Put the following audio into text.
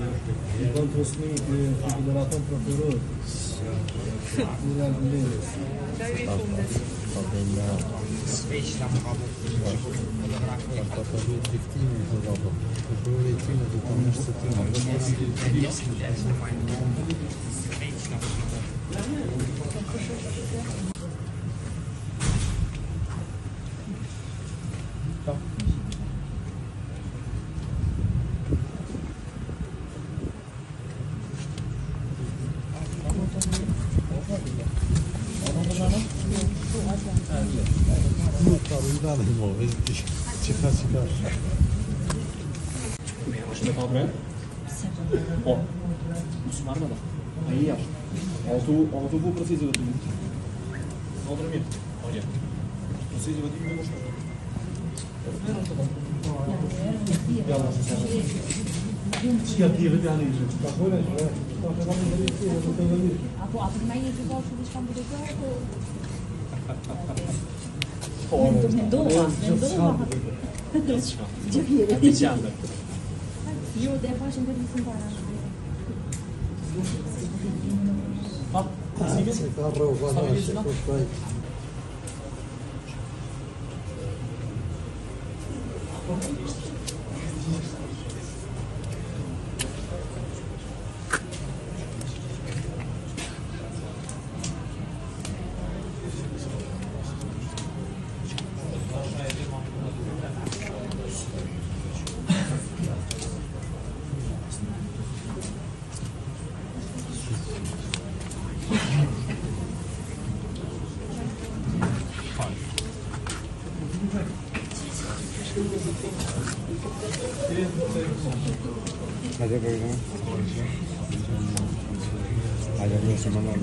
Enquanto o senhor figurava um procurou, Şurada kal buraya. O. Musun var mı da? İyi yap. Altı bu procesi var. Kaldırmayayım. Hadi. Procesi var değil mi? Yalnız sen. Siyatiye bir tane yiyecek. Bak böyle şöyle. Bak ben de bir şey Aku akhirnya itu kau sudah sampai itu aku. Io devo sempre disimparare. Ah, Ada berapa? Ada dua semua orang.